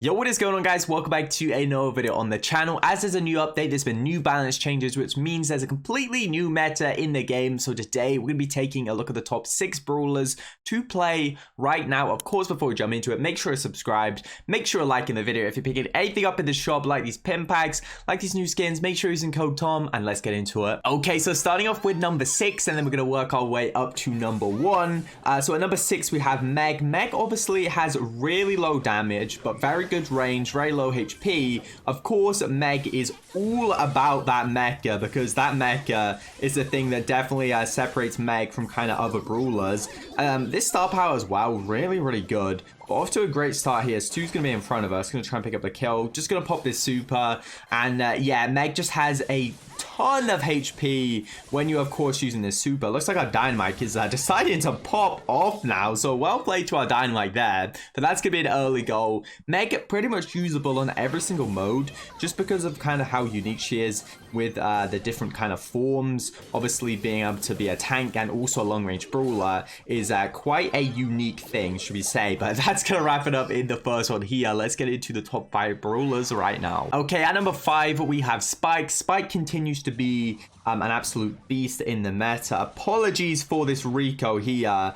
Yo, what is going on, guys? Welcome back to another video on the channel. As there's a new update, there's been new balance changes, which means there's a completely new meta in the game. So today we're going to be taking a look at the top 6 brawlers to play right now. Of course, before we jump into it, make sure you're subscribed, make sure you're liking the video. If you're picking anything up in the shop, like these pin packs, like these new skins, make sure you're using code TOM, and let's get into it. Okay, so starting off with number 6, and then we're going to work our way up to number 1. So at number 6, we have Meg. Meg obviously has really low damage, but very good range, very low HP. Of course, Meg is all about that mecha, because that mecha is the thing that definitely separates Meg from kind of other brawlers. This star power as well, really good. But off to a great start here. Stu's going to be in front of us, going to try and pick up the kill. Just going to pop this super, and yeah, Meg just has a ton of HP when you're, of course, using this super. Looks like our dynamite is deciding to pop off now, so well played to our dynamite there. But that's gonna be an early goal. Meg pretty much usable on every single mode, just because of kind of how unique she is with the different kind of forms. Obviously, being able to be a tank and also a long-range brawler is quite a unique thing, should we say. But that's gonna wrap it up in the first one here. Let's get into the top 5 brawlers right now. Okay, at number 5 we have Spike. Spike continues to be an absolute beast in the meta. Apologies for this Rico here,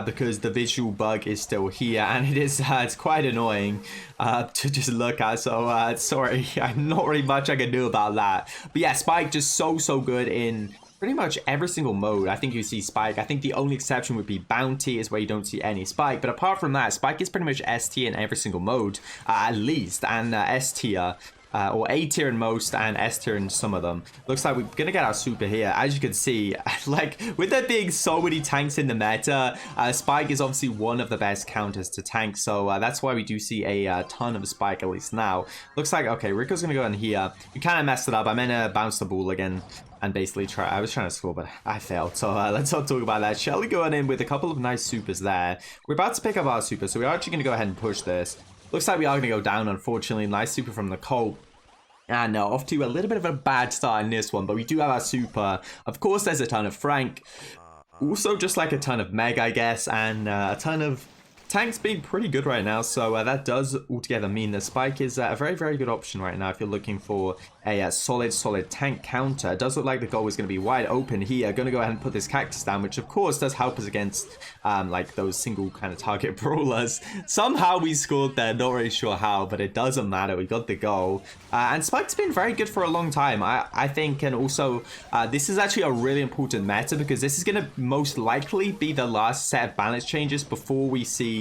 because the visual bug is still here, and it is it's quite annoying to just look at. So sorry, not really much I can do about that. But yeah, Spike just so good in pretty much every single mode. I think you see Spike. I think the only exception would be Bounty, is where you don't see any Spike. But apart from that, Spike is pretty much S tier in every single mode, at least, and S tier. Or A tier in most and S tier in some of them. Looks like we're gonna get our super here. As you can see, like with there being so many tanks in the meta, Spike is obviously one of the best counters to tank. So that's why we do see a ton of Spike, at least now. Looks like, okay, Rico's gonna go in here. We kind of messed it up. I meant to bounce the ball again and basically I was trying to score, but I failed. So let's not talk about that. Shelly going in with a couple of nice supers there. We're about to pick up our super, so we're actually gonna go ahead and push this. Looks like we are going to go down, unfortunately. Nice super from the Colt. And off to a little bit of a bad start in this one, but we do have our super. Of course, there's a ton of Frank. Also, just like a ton of Meg, I guess, and a ton of tanks being pretty good right now. So that does altogether mean that Spike is a very good option right now if you're looking for a solid tank counter. It does look like the goal is going to be wide open here. Going to go ahead and put this cactus down, which of course does help us against like those single kind of target brawlers. Somehow we scored there, not really sure how, but it doesn't matter. We got the goal. And Spike's been very good for a long time, I think. And also, this is actually a really important meta, because this is going to most likely be the last set of balance changes before we see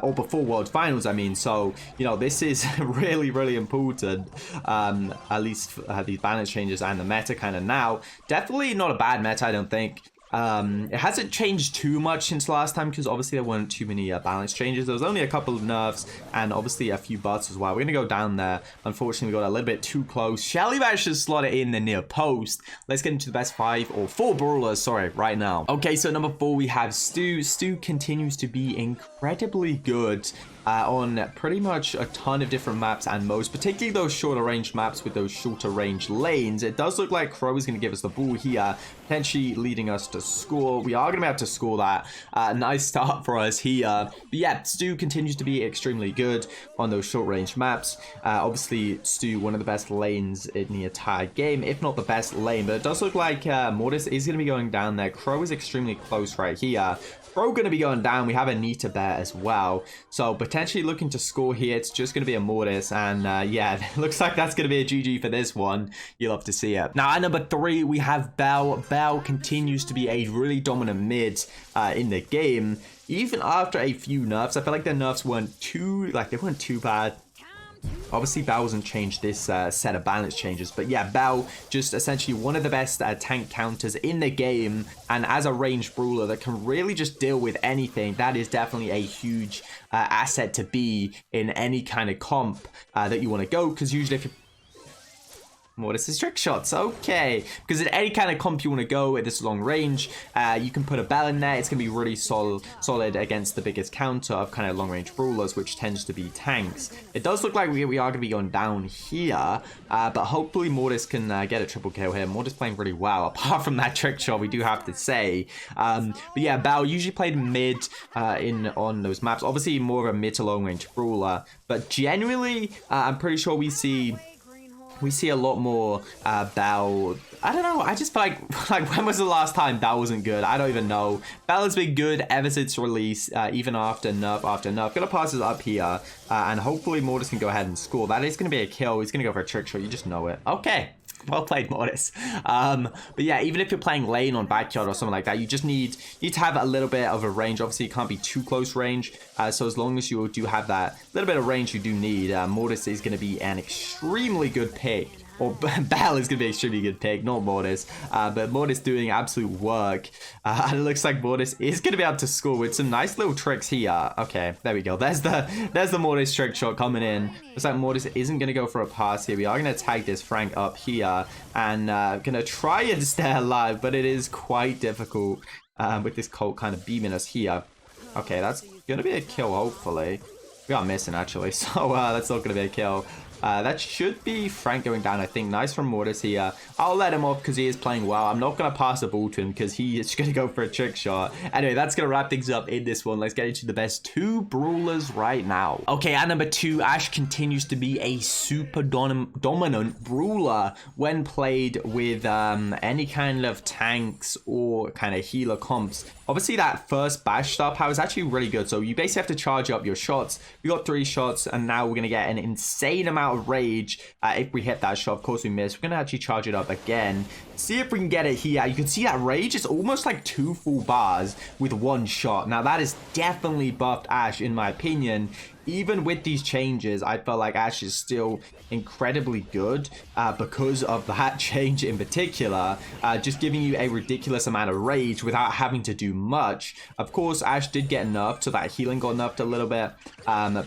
or before World Finals, I mean. So, you know, this is really important, at least these balance changes and the meta kind of now. Definitely not a bad meta, I don't think. It hasn't changed too much since last time, because obviously there weren't too many balance changes. There was only a couple of nerfs and obviously a few buffs as well. We're going to go down there. Unfortunately, we got a little bit too close. Shelly managed to slot it in the near post. Let's get into the best 5 or 4 brawlers, sorry, right now. Okay, so number 4, we have Stu. Stu continues to be incredibly good on pretty much a ton of different maps and modes, particularly those shorter range maps with those shorter range lanes. It does look like Crow is going to give us the ball here, potentially leading us to score. We are going to be able to score that. Nice start for us here. But yeah, Stu continues to be extremely good on those short range maps. Obviously, Stu, one of the best lanes in the entire game, if not the best lane. But it does look like Mortis is going to be going down there. Crow is extremely close right here. Crow going to be going down. We have a Nita there as well. So potentially looking to score here. It's just going to be a Mortis. And yeah, looks like that's going to be a GG for this one. You'll love to see it. Now at number 3, we have Belle. Belle continues to be a really dominant mid in the game. Even after a few nerfs, I feel like the nerfs weren't too bad. Obviously, Belle wasn't changed this set of balance changes, but yeah, Belle just essentially one of the best tank counters in the game, and as a ranged brawler that can really just deal with anything, that is definitely a huge asset to be in any kind of comp that you want to go, because usually if you Mortis's trick shots, okay. Because in any kind of comp you want to go at this long range, you can put a Bell in there. It's going to be really solid against the biggest counter of kind of long range brawlers, which tends to be tanks. It does look like we are going to be going down here, but hopefully Mortis can get a triple kill here. Mortis playing really well, apart from that trick shot, we do have to say. But yeah, Bell usually played mid on those maps. Obviously more of a mid to long range brawler, but genuinely, I'm pretty sure we see a lot more Bell. I don't know. I just feel like when was the last time Bell wasn't good? I don't even know. Bell has been good ever since release, even after nerf after nerf. Gonna pass this up here, and hopefully Mortis can go ahead and score. That is gonna be a kill. He's gonna go for a trick shot. You just know it. Okay. Well played, Mortis. But yeah, even if you're playing lane on backyard or something like that, you just need to have a little bit of a range. Obviously, you can't be too close range. So as long as you do have that little bit of range you do need, Mortis is going to be an extremely good pick. Or Bell is going to be an extremely good pick, not Mortis. But Mortis doing absolute work. And it looks like Mortis is going to be able to score with some nice little tricks here. Okay, there we go. There's the Mortis trick shot coming in. Looks like Mortis isn't going to go for a pass here. We are going to tag this Frank up here. And going to try and stay alive. But it is quite difficult with this Colt kind of beaming us here. Okay, that's going to be a kill, hopefully. We are missing, actually. So that's not going to be a kill. That should be Frank going down, I think. Nice from Mortis here. I'll let him off because he is playing well. I'm not going to pass the ball to him because he is going to go for a trick shot. Anyway, that's going to wrap things up in this one. Let's get into the best two brawlers right now. Okay, at number 2, Ashe continues to be a super dominant brawler when played with any kind of tanks or kind of healer comps. Obviously, that first bash star power is actually really good. So you basically have to charge up your shots. We got 3 shots, and now we're going to get an insane amount of rage if we hit that shot. Of course we missed. We're gonna actually charge it up again, see if we can get it here. You can see that rage is almost like 2 full bars with 1 shot. Now that is definitely buffed Ashe in my opinion. Even with these changes, I felt like Ashe is still incredibly good because of that change in particular, just giving you a ridiculous amount of rage without having to do much. Of course, Ashe did get nerfed, so that healing got nerfed a little bit.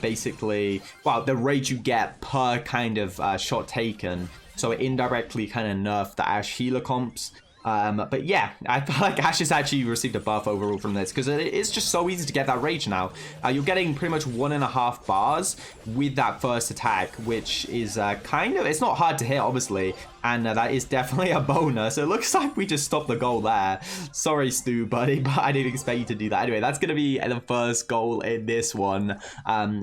Basically, well, the rage you get per kind of shot taken, so it indirectly kind of nerfed the Ashe healer comps. But yeah, I feel like Ashe has actually received a buff overall from this because it's just so easy to get that rage now. You're getting pretty much 1.5 bars with that first attack, which is kind of, it's not hard to hit, obviously. And that is definitely a bonus. It looks like we just stopped the goal there. Sorry, Stu, buddy, but I didn't expect you to do that. Anyway, that's going to be the first goal in this one.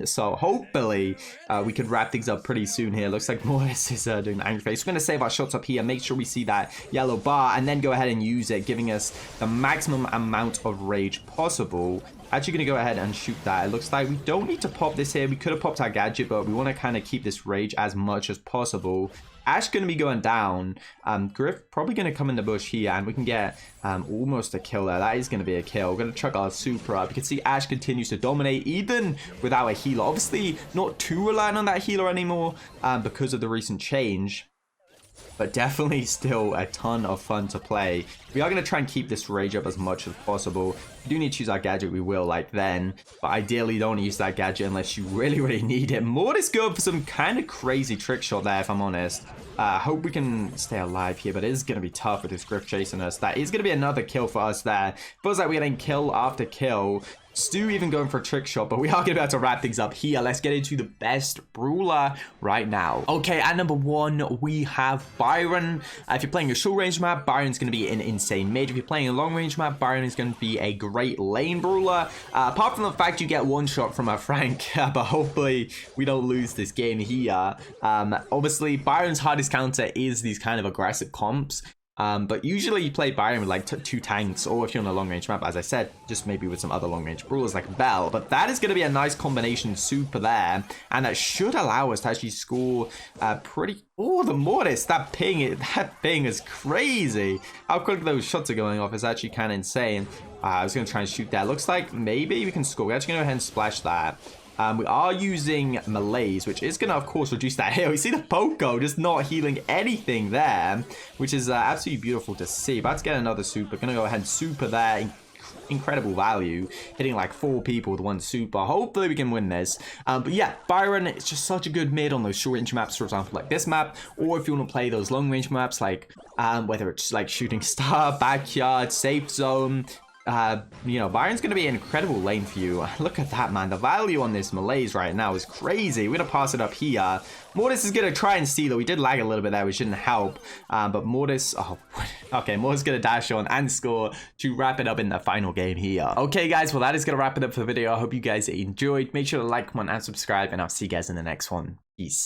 So hopefully we can wrap things up pretty soon here. Looks like Mortis is doing the angry face. We're going to save our shots up here. Make sure we see that yellow bar and then go ahead and use it, giving us the maximum amount of rage possible. Actually going to go ahead and shoot that. It looks like we don't need to pop this here. We could have popped our gadget, but we want to kind of keep this rage as much as possible. Ashe going to be going down. Griff probably going to come in the bush here, and we can get almost a kill there. That is going to be a kill. We're going to chuck our super up. You can see Ashe continues to dominate even without a healer. Obviously, not too reliant on that healer anymore because of the recent change. But definitely still a ton of fun to play. We are going to try and keep this rage up as much as possible. If we do need to use our gadget, we will, like then. But ideally, don't use that gadget unless you really, really need it. Mortis go for some kind of crazy trick shot there, if I'm honest. Hope we can stay alive here, but it is going to be tough with this Griff chasing us. That is going to be another kill for us there. Feels like we're getting kill after kill. Stu even going for a trick shot, but we are going to be able to wrap things up here. Let's get into the best brawler right now. Okay, at number 1, we have Byron. If you're playing a short range map, Byron's going to be an insane mid. If you're playing a long range map, Byron is going to be a great lane brawler. Apart from the fact you get 1 shot from a Frank, but hopefully we don't lose this game here. Obviously, Byron's hardest counter is these kind of aggressive comps. But usually you play Byron with like 2 tanks, or if you're on a long range map, as I said, just maybe with some other long range brawlers like Bell. But that is going to be a nice combination super there, and that should allow us to actually score pretty. Oh, the Mortis, that ping is crazy. How quick those shots are going off is actually kind of insane. I was going to try and shoot that. Looks like maybe we can score. We're actually going to go ahead and splash that. We are using melees, which is going to, of course, reduce that heal. You see the Poco just not healing anything there, which is absolutely beautiful to see. About to get another super. Going to go ahead and super there. incredible value, hitting like 4 people with 1 super. Hopefully we can win this. But yeah, Byron, it's just such a good mid on those short range maps, for example, like this map, or if you want to play those long range maps, like whether it's like Shooting Star, Backyard, Safe Zone. You know, Byron's going to be an incredible lane for you. Look at that, man. The value on this Malaise right now is crazy. We're going to pass it up here. Mortis is going to try and steal it. We did lag a little bit there, which didn't help. But Mortis, oh, okay, Mortis is going to dash on and score to wrap it up in the final game here. Okay, guys, well, that is going to wrap it up for the video. I hope you guys enjoyed. Make sure to like, comment, and subscribe, and I'll see you guys in the next one. Peace.